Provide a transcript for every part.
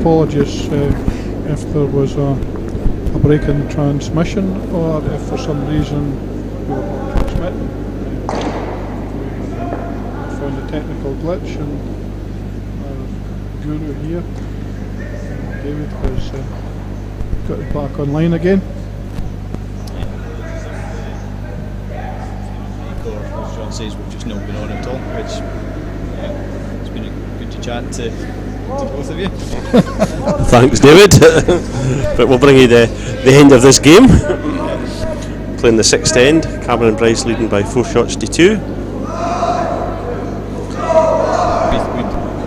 apologies if there was a break in the transmission, or if for some reason we were not transmitting. We found a technical glitch, and our guru here, David, has got it back online again. As John says, we've just not been on at all, which it's been good to chat to both of you. Thanks, David. But we'll bring you the end of this game. Playing the sixth end, Cameron and Bryce leading by 4 shots to 2.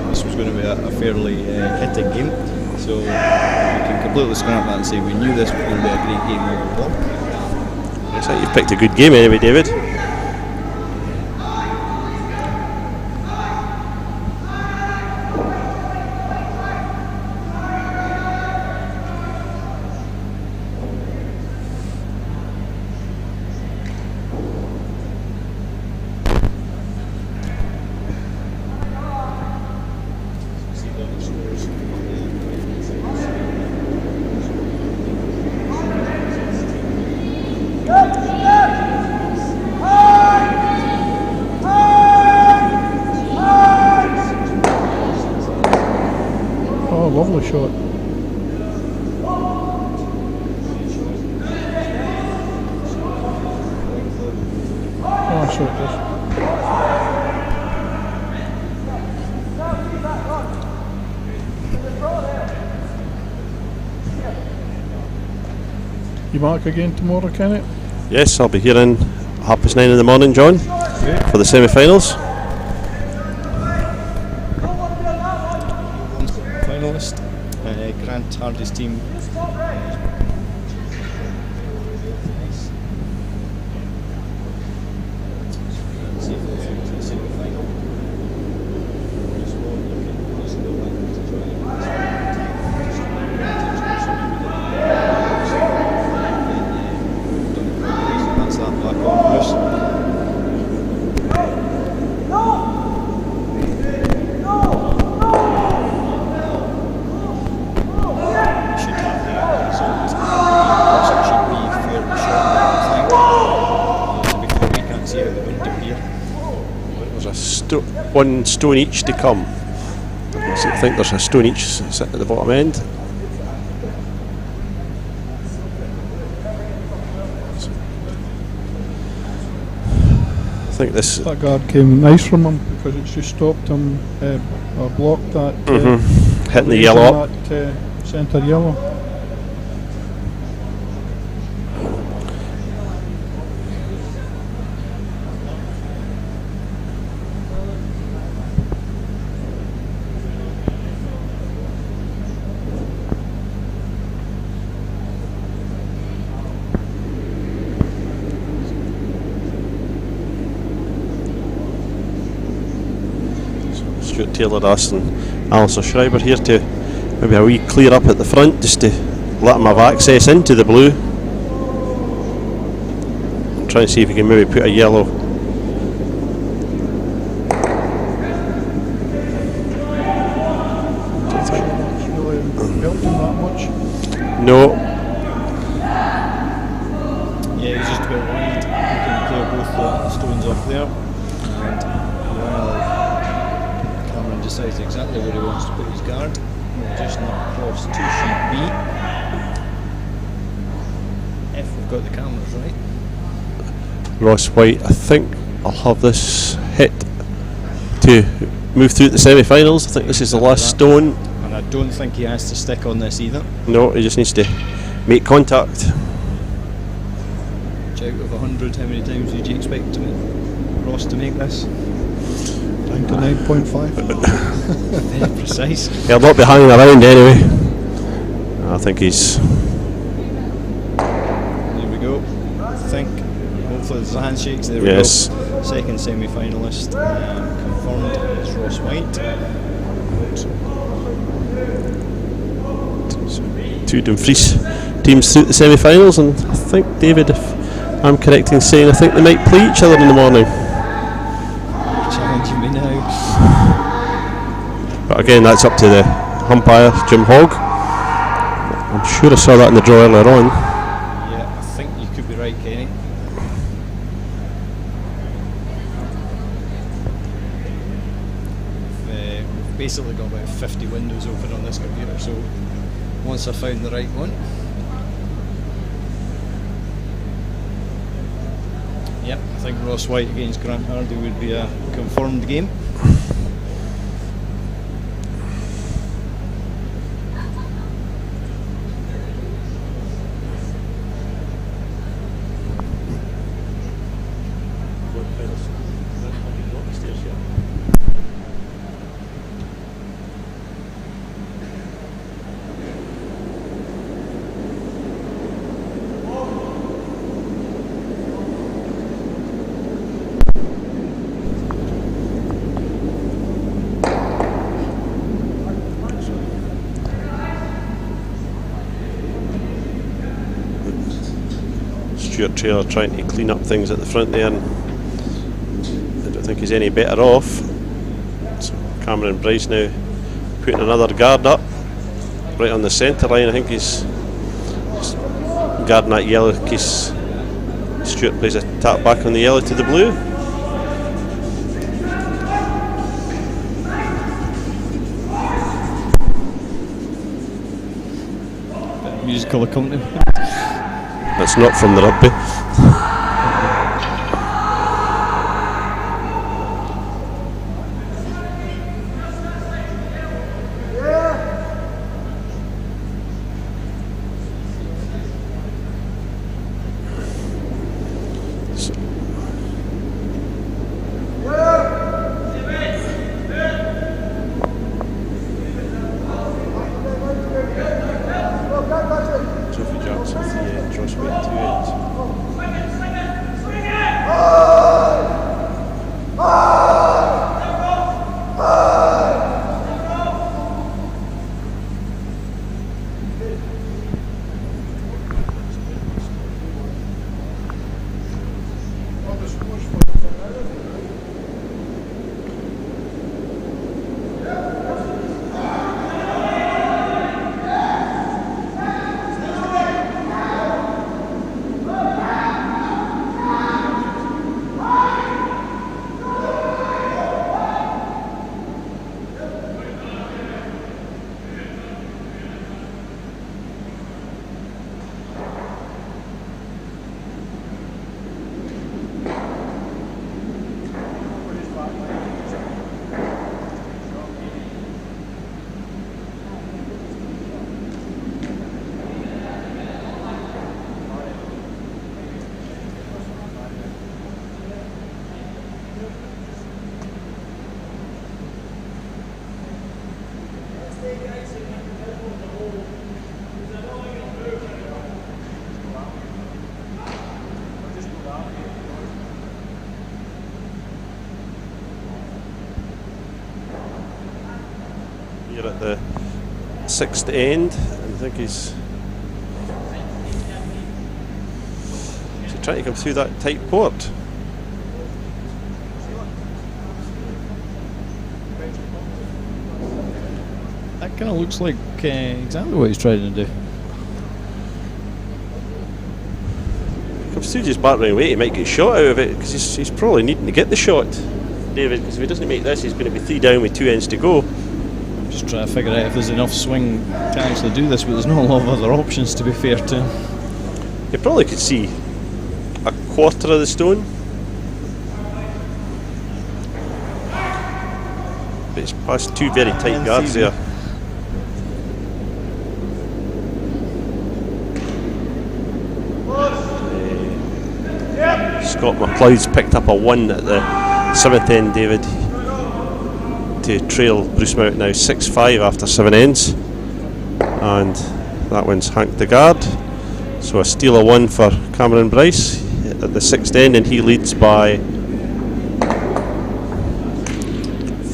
This was going to be a fairly hitting game, so we can completely scrap that and say we knew this was going to be a great game overall. Looks like you've picked a good game anyway, David. Lovely shot. Oh, so it does. You back again tomorrow, Kenneth? Yes, I'll be here in 9:30 in the morning, John, for the semi-finals. Finalist, Grant Hardy's team. That's that black on one stone each to come. I think there's a stone each sitting at the bottom end. I think that guard came nice from him, because it's just stopped him or blocked that hitting the yellow up. That centre yellow. Stuart Taylor asking Alistair Schreiber here to maybe a wee clear up at the front, just to let him have access into the blue. Try and see if he can maybe put a yellow. No. Yeah, he's just a bit wide. He can clear both the stones off there. And decides exactly where he wants to put his guard. We'll just not cross 2 sheet B. If we've got the cameras right. Ross White, I think I'll have this hit to move through the semi-finals. I think this is the last stone. And I don't think he has to stick on this either. No, he just needs to make contact. Out of 100, how many times did you expect Ross to make this? 99.5. Very precise. He'll not be hanging around anyway. I think he's... There we go. I think, hopefully there's the handshakes. There we go. Second semi-finalist confirmed is Ross White. 2 Dumfries teams through the semi-finals, and I think, David, if I'm correct in saying, I think they might play each other in the morning. Challenging me now. But again, that's up to umpire Jim Hogg. I'm sure I saw that in the draw earlier on. Yeah, I think you could be right, Kenny. We've basically got about 50 windows open on this computer, so once I found the right one. Yep, I think Ross White against Grant Hardy would be a confirmed game. Stuart Taylor trying to clean up things at the front there, and I don't think he's any better off. So Cameron Bryce now putting another guard up right on the centre line. I think he's guarding that yellow in case Stuart plays a tap back on the yellow to the blue. Musical accompaniment. That's not from the rugby. Here at the sixth end, and I think he's trying to come through that tight port. That kind of looks like exactly what he's trying to do. Comes through just battering away, he might get shot out of it, because he's probably needing to get the shot, David, because if he doesn't make this he's going to be 3 down with 2 ends to go. I'm just trying to figure out if there's enough swing to actually do this, but there's not a lot of other options, to be fair to him. You probably could see a quarter of the stone, but it's past 2 very tight guards there. Scott McLeod's picked up a 1 at the 7th end, David, to trail Bruce Mount now 6-5 after 7 ends, and that one's hanked the guard, so a steal of 1 for Cameron Bryce at the 6th end, and he leads by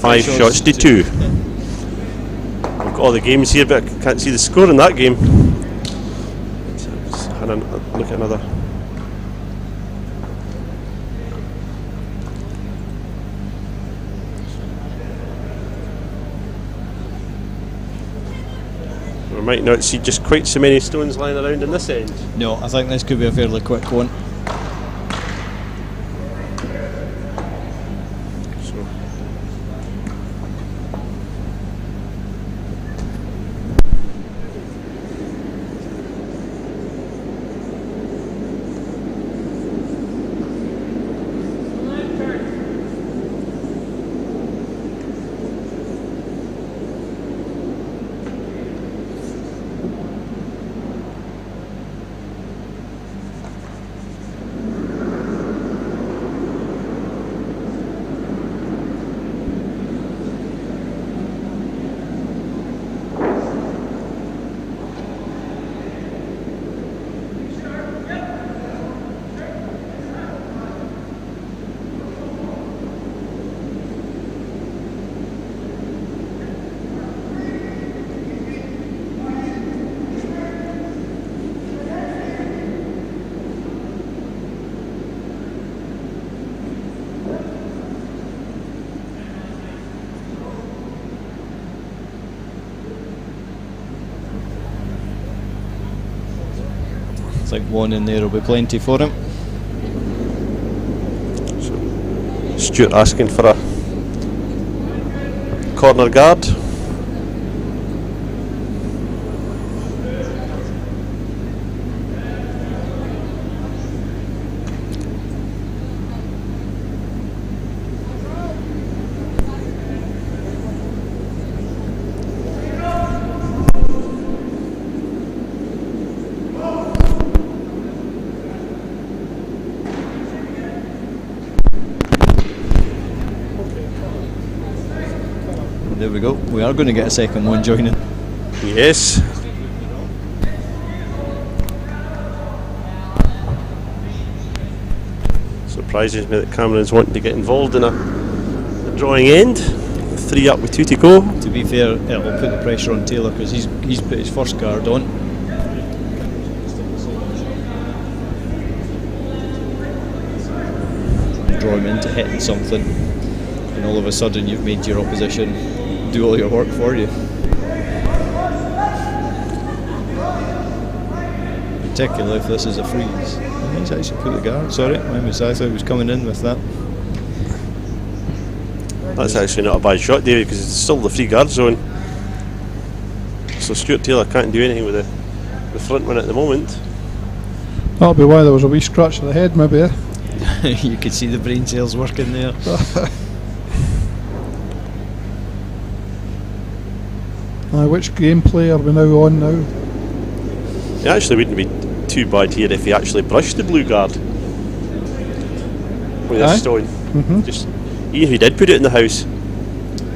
5 shots to 2. We've got all the games here, but I can't see the score in that game. Let's have a look at another. We might not see just quite so many stones lying around in this end. No, I think this could be a fairly quick one. So I think one in there will be plenty for him. Stuart asking for a corner guard. There we go. We are going to get a second one joining. Yes. Surprises me that Cameron's wanting to get involved in a drawing end. 3 up with 2 to go. To be fair, it'll put the pressure on Taylor because he's put his first guard on. Draw him into hitting something, and all of a sudden you've made your opposition do all your work for you. Particularly if this is a freeze. He's actually put the guard. Sorry, I thought he was coming in with that. That's actually not a bad shot, David, because it's still the free guard zone. So Stuart Taylor can't do anything with the front one at the moment. That'll be why there was a wee scratch to the head, maybe. You could see the brain cells working there. Which gameplay are we now on now? It actually wouldn't be too bad here if he actually brushed the blue guard with a stone. Just even if he did put it in the house.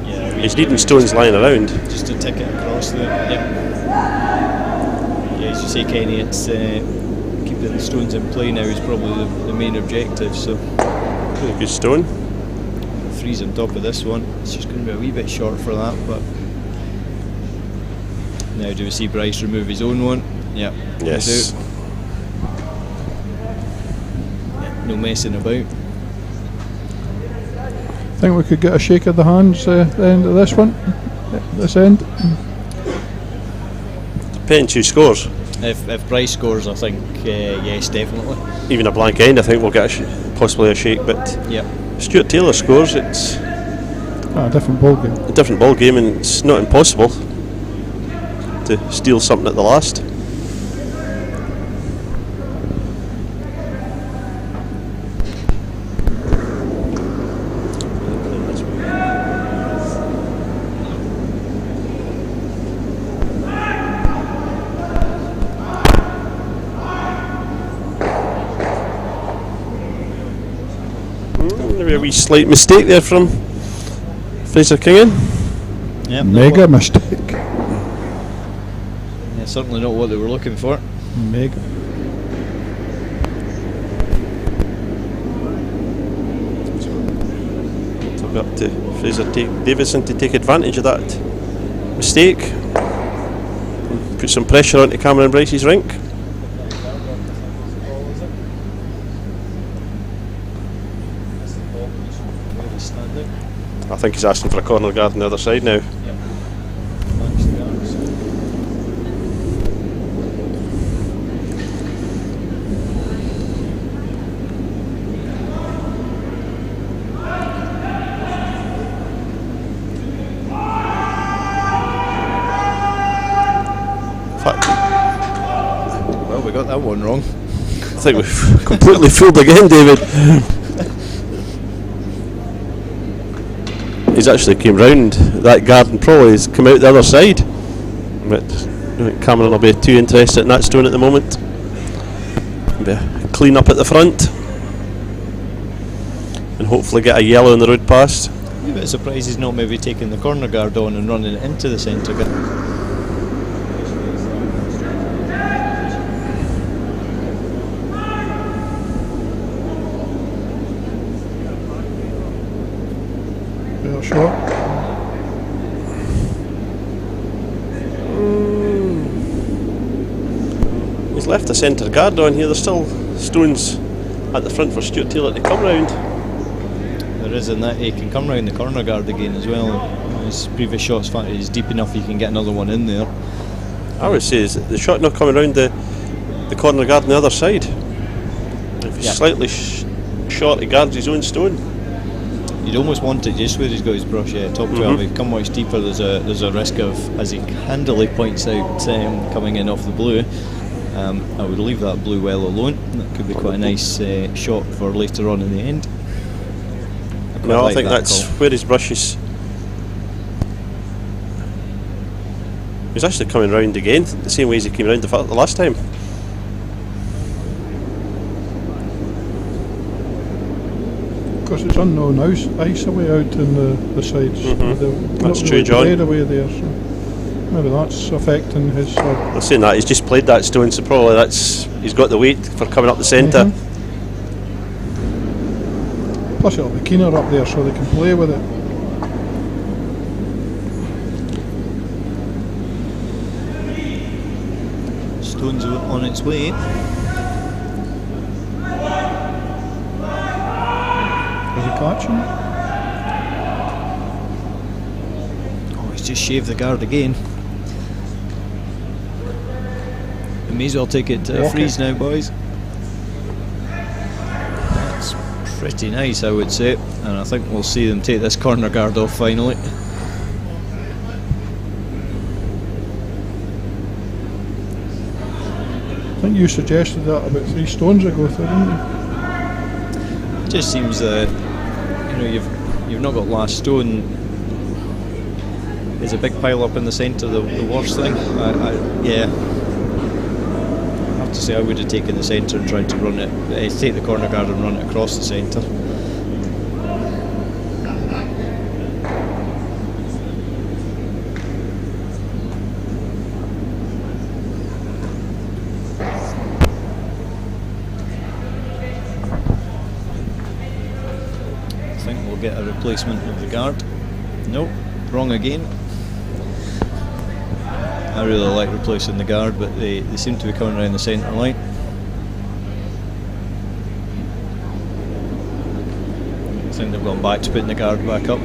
Yeah, he's needing stones lying around. Just to tick it across there. Yeah, as you say, Kenny, it's keeping the stones in play now is probably the main objective. So a good stone. Freeze on top of this one. It's just going to be a wee bit short for that, but now do we see Bryce remove his own one? Yeah. Yes. Yeah, no messing about. I think we could get a shake of the hands at the end of this one. This end. Depends who scores. If Bryce scores, I think yes, definitely. Even a blank end, I think we'll get possibly a shake. But yeah, Stuart Taylor scores, it's a different ball game. A different ball game, and it's not impossible to steal something at the last. Maybe a wee slight mistake there from Fraser Kingan. Yeah, mega mistake. Yeah, certainly not what they were looking for. Mega. It'll be up to Fraser Davison to take advantage of that mistake and put some pressure onto Cameron Bryce's rink. I think he's asking for a corner guard on the other side now. gone wrong. I think we've completely fooled again, David. He's actually came round that guard and probably has come out the other side. But I don't think Cameron will be too interested in that stone at the moment. Be a clean up at the front. And hopefully get a yellow in the road past. I'm a bit surprised he's not maybe taking the corner guard on and running it into the centre. Better shot. He's left the centre guard on here. There's still stones at the front for Stuart Taylor to come round. There is, in that he can come round the corner guard again as well. His previous shots, he's deep enough he can get another one in there. I would say is the shot not coming round the corner guard on the other side. If he's slightly short, he guards his own stone. You'd almost want it just where he's got his brush top 12. If you come much deeper, there's a risk of, as he handily points out, coming in off the blue. I would leave that blue well alone. That could be quite a nice shot for later on in the end. I think that's call. Where his brush is. He's actually coming round again, the same way as he came round the last time. Because it's unknown ice away out in the sides. That's true, John. Away there, so maybe that's affecting his. I'm saying that he's just played that stone, so probably he's got the weight for coming up the centre. Plus it'll be keener up there, so they can play with it. Stone's on its way. Catching it. Oh, he's just shaved the guard again. We may as well take it to a freeze now, boys. That's pretty nice, I would say, and I think we'll see them take this corner guard off finally. I think you suggested that about 3 stones ago, didn't you? It just seems that you've not got last stone. There's a big pile up in the centre, the worst thing. Yeah, I have to say I would have taken the centre and tried to run it, take the corner guard and run it across the centre. Get a replacement of the guard. Nope, wrong again. I really like replacing the guard, but they seem to be coming around the centre line. I think they've gone back to putting the guard back up.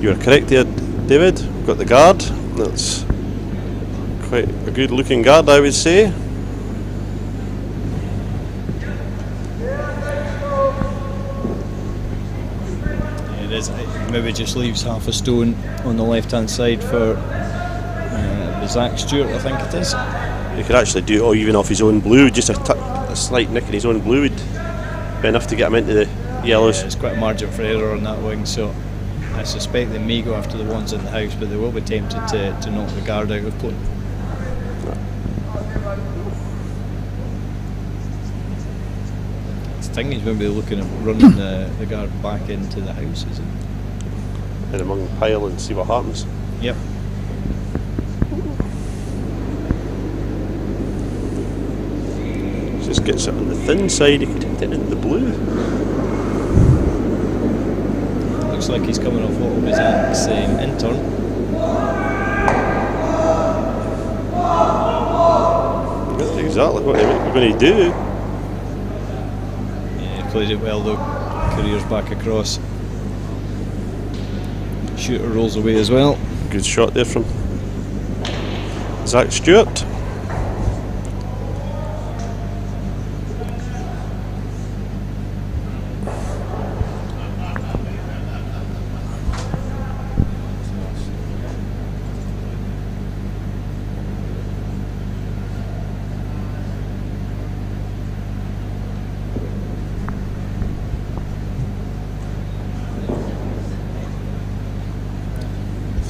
You're correct there, David. We've got the guard. That's quite a good looking guard, I would say. It is. It maybe just leaves half a stone on the left hand side for the Zach Stewart, I think it is. He could actually do it all even off his own blue. Just a slight nick in his own blue would be enough to get him into the yellows. Yeah, it's quite a margin for error on that wing, so I suspect they may go after the ones in the house, but they will be tempted to knock the guard out of play. I think he's going to be looking at running the guard back into the house, is it? And among the pile and see what happens. Yep. Just gets it on the thin side, he could hit it in the blue. looks like he's coming off what was Zach's intern. That's exactly what we're going to do. Yeah, played it well though. Career's back across. Shooter rolls away as well. Good shot there from Zach Stewart.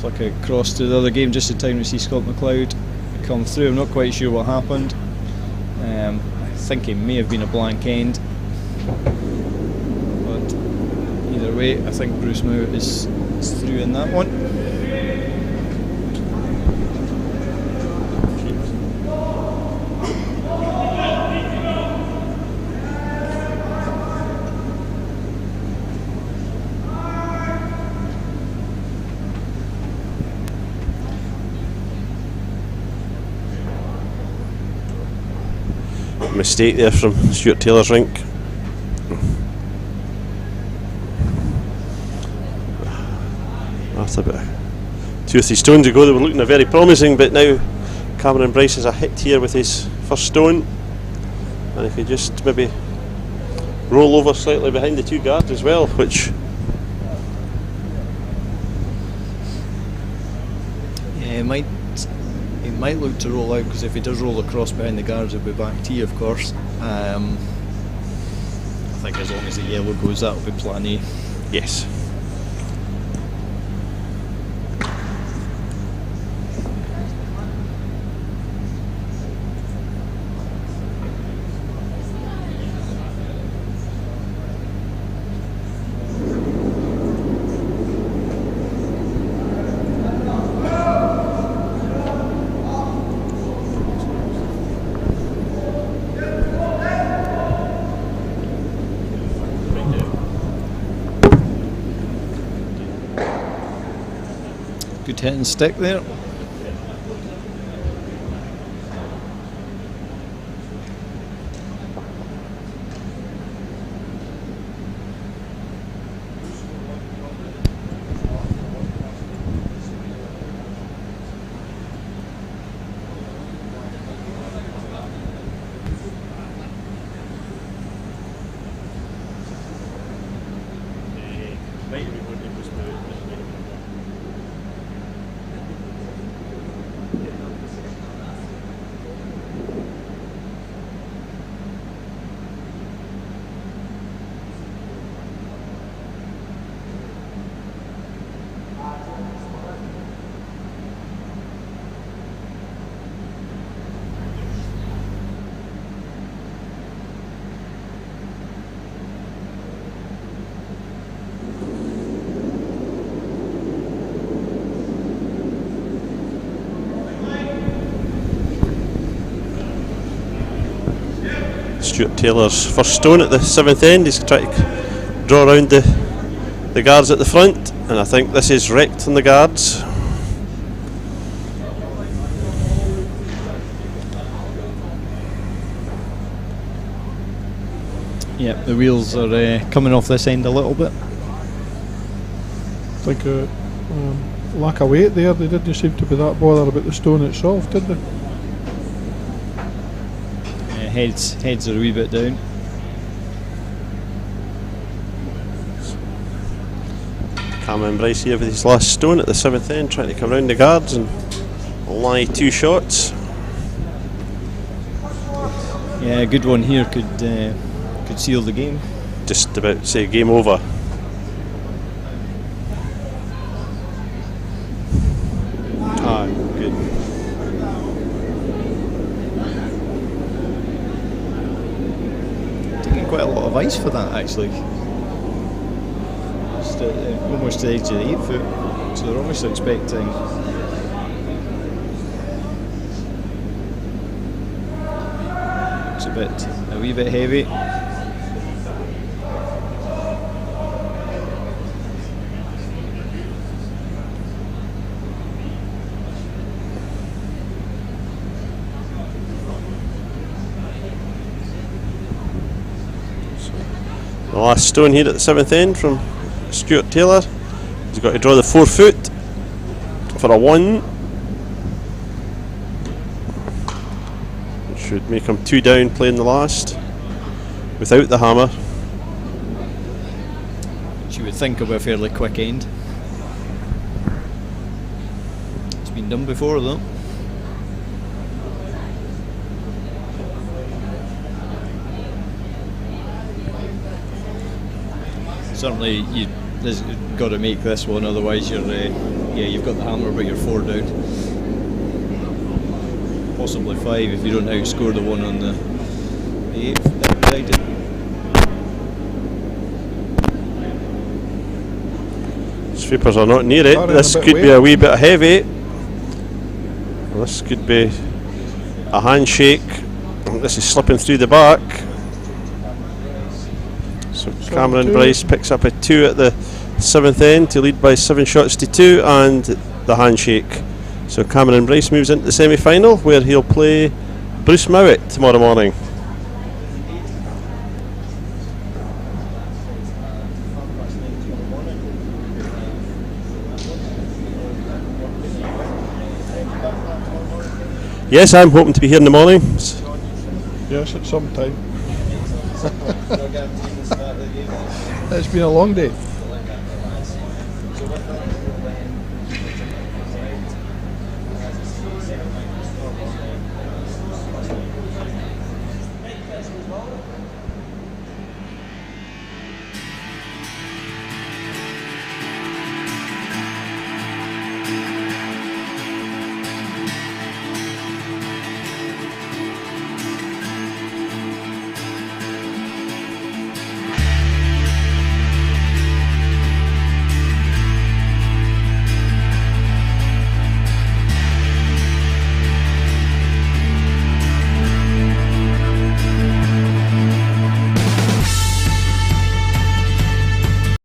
Flick across to the other game just in time to see Scott McLeod come through. I'm not quite sure what happened. I think it may have been a blank end, but either way I think Bruce Mount is through in that one. Mistake there from Stuart Taylor's rink. After about 2 or 3 stones ago they were looking very promising, but now Cameron Bryce has a hit here with his first stone, and if he just maybe roll over slightly behind the 2 guards as well, which Yeah, he might look to roll out, because if he does roll across behind the guards it'll be back tee of course. I think as long as the yellow goes that'll be plan A. yes. Good hit and stick there. Stuart Taylor's first stone at the 7th end. He's trying to draw around the guards at the front, and I think this is wrecked on the guards. Yep, the wheels are coming off this end a little bit. I think lack of weight there. They didn't seem to be that bothered about the stone itself, did they? Heads are a wee bit down. Cameron Bryce here with his last stone at the 7th end, trying to come round the guards and lie 2 shots. Yeah, a good one here could seal the game. Just about to say game over. Ah, good. Taking quite a lot of ice for that actually. Just almost to the edge of the 8 foot, so they're obviously expecting. It's a wee bit heavy. last stone here at the 7th end from Stuart Taylor. He's got to draw the 4 foot for a 1. It should make him 2 down playing the last without the hammer. Which you would think of a fairly quick end. It's been done before though. Certainly you've got to make this one, otherwise you're you've got the hammer but you're 4 down, possibly 5 if you don't outscore the one on the 8th. Sweepers are not near it. This could be a wee bit heavy. This could be a handshake. This is slipping through the back. So Cameron Bryce picks up a 2 at the 7th end to lead by 7 shots to 2, and the handshake. So Cameron Bryce moves into the semi-final, where he'll play Bruce Mowat tomorrow morning. Yes, I'm hoping to be here in the morning. Yes, at some time. It's been a long day.